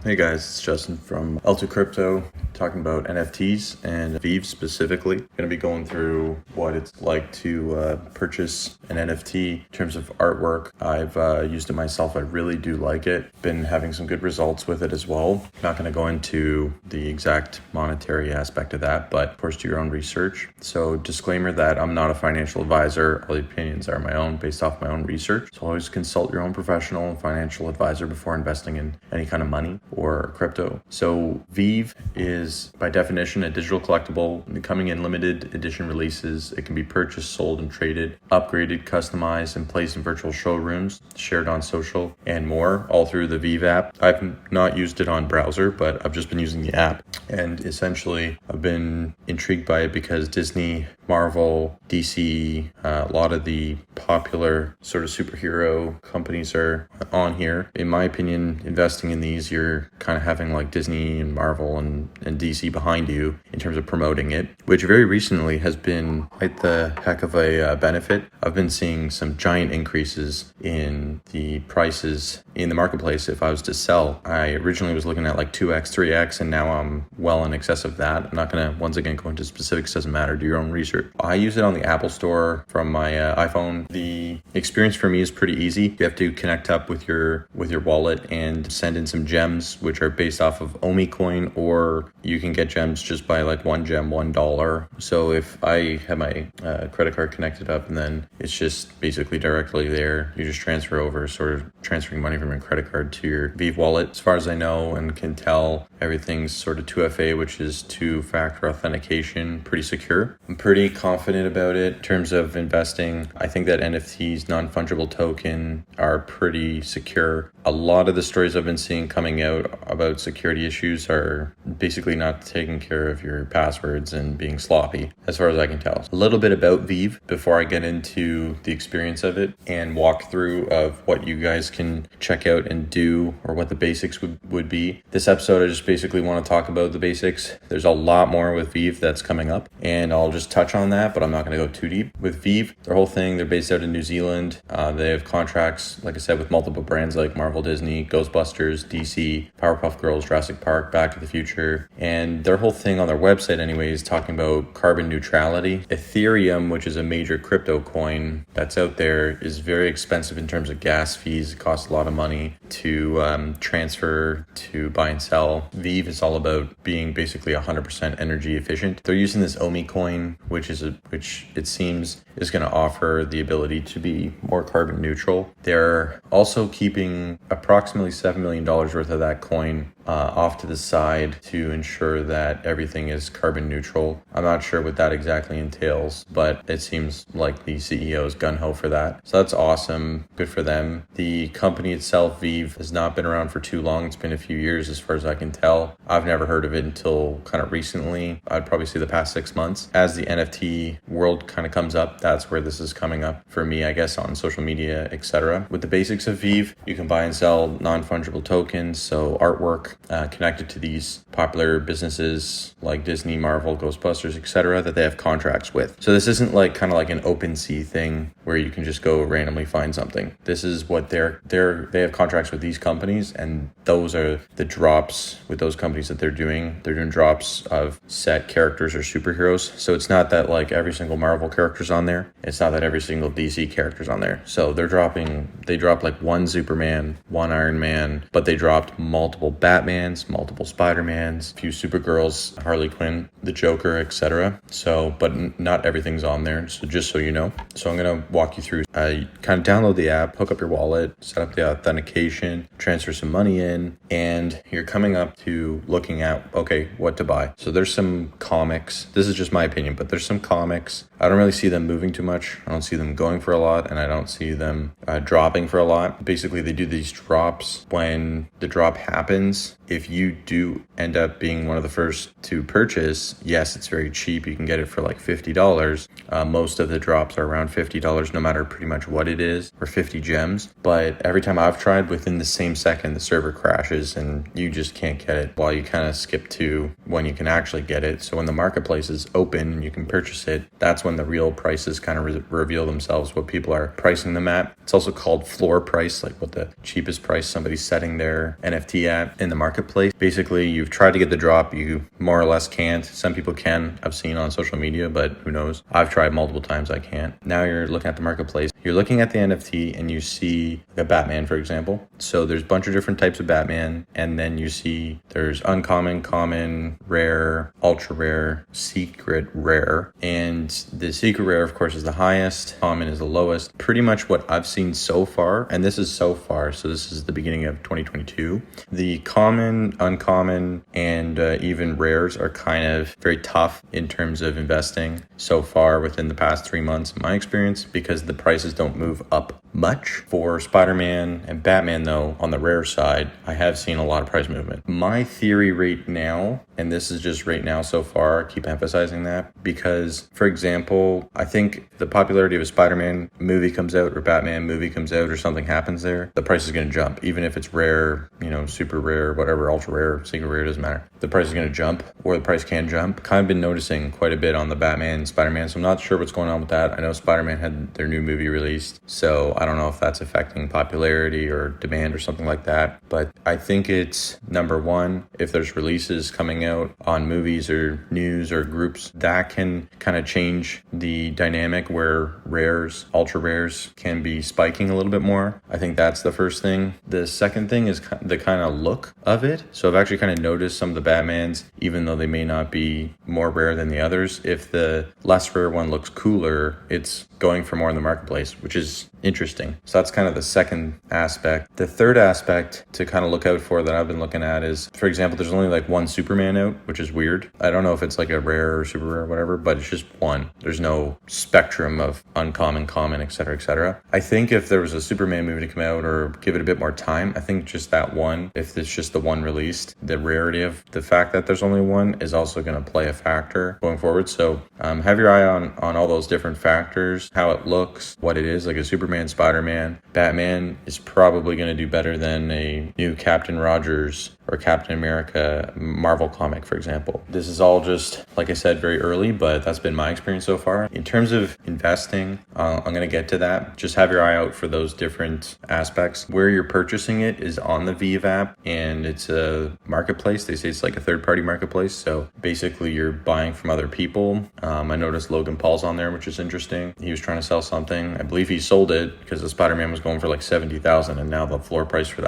Hey guys, it's Justin from L2 Crypto, talking about NFTs and Veve specifically. Going to be going through what it's like to purchase an NFT in terms of artwork. I've used it myself. I really do like it. Been having some good results with it as well. Not going to go into the exact monetary aspect of that, but of course do your own research. So disclaimer that I'm not a financial advisor. All the opinions are my own based off my own research. So always consult your own professional and financial advisor before investing in any kind of money or crypto. So Veve is by definition a digital collectible coming in limited edition releases. It can be purchased, sold, and traded, upgraded, customized, and placed in virtual showrooms, shared on social, and more, all through the Veve app. I've not used it on browser, but I've just been using the app. And essentially, I've been intrigued by it because Disney, Marvel, DC, a lot of the popular sort of superhero companies are on here. In my opinion, investing in these, you're kind of having like Disney and Marvel and DC behind you in terms of promoting it, which very recently has been quite the heck of a benefit. I've been seeing some giant increases in the prices in the marketplace. If I was to sell, I originally was looking at like 2x, 3x, and now I'm well in excess of that. I'm not going to, once again, go into specifics, doesn't matter, do your own research. I use it on the Apple Store from my iPhone. The experience for me is pretty easy. You have to connect up with your wallet and send in some gems, which are based off of Omi coin, or you can get gems just by like one gem, $1. So if I have my credit card connected up, and then it's just basically directly there, you just transfer over, sort of transferring money from your credit card to your Veve wallet. As far as I know and can tell, everything's sort of 2FA, which is two-factor authentication, pretty secure. I'm pretty confident about it in terms of investing. I think that NFTs, non-fungible token, are pretty secure. A lot of the stories I've been seeing coming out about security issues are basically not taking care of your passwords and being sloppy, as far as I can tell. A little bit about Veve before I get into the experience of it and walk through of what you guys can check out and do, or what the basics would be. This episode, I just basically want to talk about the basics. There's a lot more with Veve that's coming up, and I'll just touch on that, but I'm not going to go too deep. With Veve, their whole thing, they're based out in New Zealand. They have contracts, like I said, with multiple brands like Marvel, Disney, Ghostbusters, DC, Powerpuff Girls, Jurassic Park, Back to the Future. And their whole thing on their website anyway is talking about carbon neutrality. Ethereum, which is a major crypto coin that's out there, is very expensive in terms of gas fees. It costs a lot of money to transfer, to buy and sell. Veve is all about being basically 100% energy efficient. They're using this Omi coin, which it seems is going to offer the ability to be more carbon neutral. They're also keeping approximately $7 million worth of that coin off to the side to ensure that everything is carbon neutral. I'm not sure what that exactly entails, but it seems like the CEO is gung-ho for that. So that's awesome. Good for them. The company itself, Veve, has not been around for too long. It's been a few years as far as I can tell. I've never heard of it until kind of recently. I'd probably say the past 6 months. As the NFT world kind of comes up, that's where this is coming up for me, I guess, on social media, etc. With the basics of Veve, you can buy and sell non-fungible tokens, so artwork connected to these popular businesses like Disney, Marvel, Ghostbusters, etc., that they have contracts with. So this isn't like kind of like an OpenSea thing where you can just go randomly find something. This is what they have contracts with these companies, and those are the drops with those companies that they're doing. They're doing drops of set characters or superheroes. So it's not that like every single Marvel character's on there. It's not that every single DC character's on there. So they dropped like one Superman, one Iron Man, but they dropped multiple Batmans, multiple Spider-Mans, a few Supergirls, Harley Quinn, the Joker, etc. So, but not everything's on there. So just so you know. So I'm going to walk you through, kind of download the app, hook up your wallet, set up the authentication, transfer some money in, and you're coming up to looking at, okay, what to buy. So there's some comics. This is just my opinion, but there's some comics. I don't really see them moving too much. I don't see them going for a lot, and I don't see them dropping for a lot. Basically, they do these drops. When the drop happens, if you do end up being one of the first to purchase, yes, it's very cheap. You can get it for like $50. Most of the drops are around $50, no matter pretty much what it is, or 50 gems. But every time I've tried, within the same second, the server crashes and you just can't get it, while you kind of skip to when you can actually get it. So when the marketplace is open and you can purchase it, that's when when the real prices kind of reveal themselves, what people are pricing them at. It's also called floor price, like what the cheapest price somebody's setting their NFT at in the marketplace. Basically, you've tried to get the drop, you more or less can't. Some people can, I've seen on social media, but who knows? I've tried multiple times, I can't. Now you're looking at the marketplace. You're looking at the NFT and you see a Batman, for example. So there's a bunch of different types of Batman, and then you see there's uncommon, common, rare, ultra rare, secret rare, and the secret rare, of course, is the highest, common is the lowest. Pretty much what I've seen so far, and this is so far, so this is the beginning of 2022, the common, uncommon, and even rares are kind of very tough in terms of investing so far within the past 3 months, in my experience, because the prices don't move up much. For Spider-Man and Batman, though, on the rare side, I have seen a lot of price movement. My theory right now, and this is just right now so far, I keep emphasizing that, because, for example, I think the popularity of a Spider-Man movie comes out or Batman movie comes out or something happens there, the price is going to jump. Even if it's rare, super rare, whatever, ultra rare, secret rare, doesn't matter. The price is going to jump, or the price can jump. Kind of been noticing quite a bit on the Batman, Spider-Man, so I'm not sure what's going on with that. I know Spider-Man had their new movie released, so I don't know if that's affecting popularity or demand or something like that. But I think it's number one, if there's releases coming out on movies or news or groups, that can kind of change the dynamic where rares, ultra rares can be spiking a little bit more. I think that's the first thing. The second thing is the kind of look of it. So I've actually kind of noticed some of the Batmans, even though they may not be more rare than the others, if the less rare one looks cooler, it's going for more in the marketplace, which is interesting. So that's kind of the second aspect. The third aspect to kind of look out for that I've been looking at is, for example, there's only like one Superman out, which is weird. I don't know if it's like a rare or super rare or whatever, but it's just one. There's no spectrum of uncommon, common, etc., etc. I think if there was a Superman movie to come out or give it a bit more time, I think just that one, if it's just the one released, the rarity of the fact that there's only one is also going to play a factor going forward. So have your eye on all those different factors, how it looks, what it is, like a Superman, Spider-Man. Batman is probably going to do better than a new Captain Rogers or Captain America Marvel comic, for example. This is all just, like I said, very early, but that's been my experience so far. In terms of investing, I'm going to get to that. Just have your eye out for those different aspects. Where you're purchasing it is on the Veve app, and it's a marketplace. They say it's like a third-party marketplace, so basically you're buying from other people. I noticed Logan Paul's on there, which is interesting. He was trying to sell something. I believe he sold it because the Spider-Man was going for like $70,000, and now the floor price for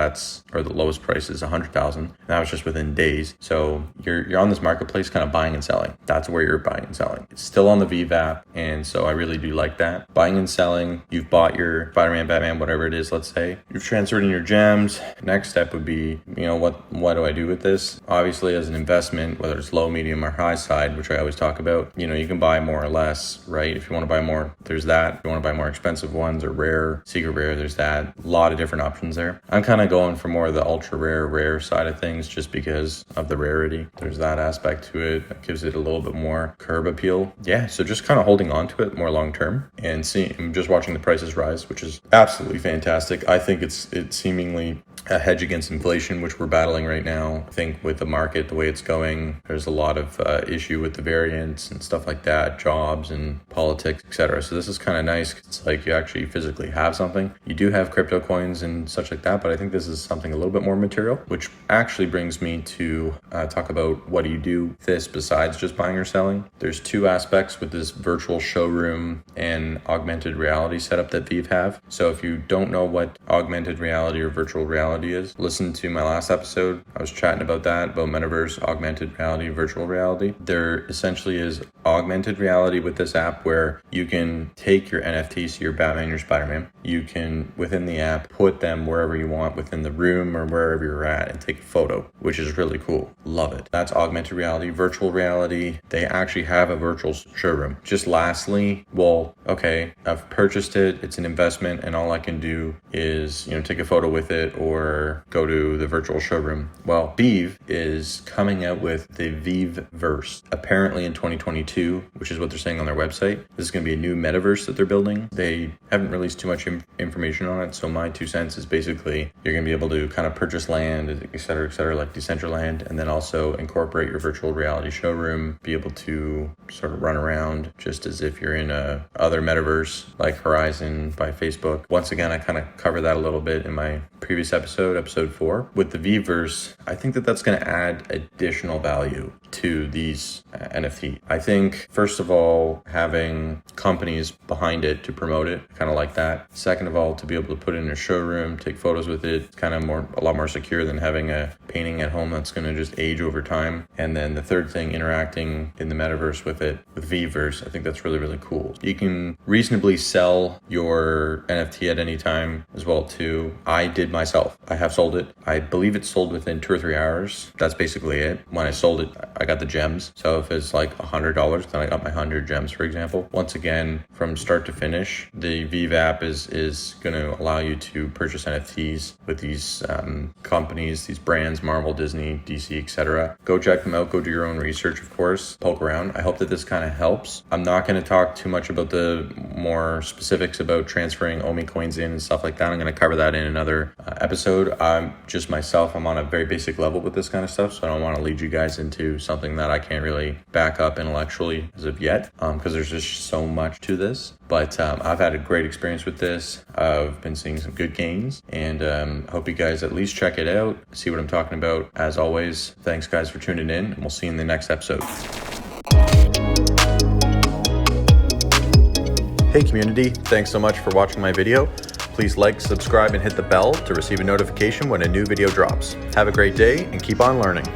or the lowest price is $100,000. That was just within days. So you're on this marketplace kind of buying and selling. That's where you're buying and selling. It's still on the Veve app, and so I really do like that. Buying and selling, you've bought your Spider-Man, Batman, whatever it is, let's say. You've transferred in your gems. Next step would be, what do I do with this? Obviously, as an investment, whether it's low, medium, or high side, which I always talk about, you can buy more or less, right? If you want to buy more, there's that. If you want to buy more expensive ones or rare, secret rare, there's that. A lot of different options there. I'm kind of going for more of the ultra rare side of things just because of the rarity. There's that aspect to it that gives it a little bit more curb appeal. Yeah, so just kind of holding on to it more long term and just watching the prices rise, which is absolutely fantastic. I think it's seemingly a hedge against inflation, which we're battling right now. I think with the market, the way it's going, there's a lot of issue with the variants and stuff like that, jobs and politics, etc. So this is kind of nice. It's like you actually physically have something. You do have crypto coins and such like that, but I think this is something a little bit more material, which actually brings me to talk about what do you do with this besides just buying or selling. There's two aspects with this virtual showroom and augmented reality setup that Veve have. So if you don't know what augmented reality or virtual reality is, listen to my last episode. I was chatting about that, about metaverse, augmented reality, virtual reality. There essentially is augmented reality with this app where you can take your NFTs, so your Batman, your Spider-Man, you can, within the app, put them wherever you want within the room or wherever you're at and take a photo, which is really cool. Love it. That's augmented reality. Virtual reality, they actually have a virtual showroom. Just lastly, I've purchased it. It's an investment, and all I can do is, take a photo with it or go to the virtual showroom. Well, Veve is coming out with the Veverse, apparently in 2022, which is what they're saying on their website. This is going to be a new metaverse that they're building. They haven't released too much information on it, so my 2 cents is basically you're going to be able to kind of purchase land, et cetera, cetera, like Decentraland, and then also incorporate your virtual reality showroom, be able to sort of run around just as if you're in a other metaverse like Horizon by Facebook. Once again, I kind of covered that a little bit in my previous episode 4. With the Veverse, I think that that's going to add additional value to these NFT. I think, first of all, having companies behind it to promote it, kind of like that. Second of all, to be able to put it in a showroom, take photos with it, kind of a lot more secure than having a painting at home that's going to just age over time. And then the third thing, interacting in the metaverse with it, with Veverse, I think that's really, really cool. You can reasonably sell your NFT at any time as well too. I did myself. I have sold it. I believe it's sold within 2 or 3 hours. That's basically it. When I sold it, I got the gems. So if it's like $100, then I got my 100 gems, for example. Once again, from start to finish, the Veve app is going to allow you to purchase NFTs with these companies, these brands, Marvel, Disney, DC, etc. Go check them out. Go do your own research, of course. Poke around. I hope that this kind of helps. I'm not going to talk too much about the more specifics about transferring OMI coins in and stuff like that. I'm going to cover that in another episode. I'm just myself. I'm on a very basic level with this kind of stuff, so I don't want to lead you guys into something that I can't really back up intellectually as of yet, because there's just so much to this. But I've had a great experience with this. I've been seeing some good gains, and hope you guys at least check it out, see what I'm talking about. As always, thanks guys for tuning in, and we'll see you in the next episode. Hey community, thanks so much for watching my video. Please like, subscribe, and hit the bell to receive a notification when a new video drops. Have a great day and keep on learning.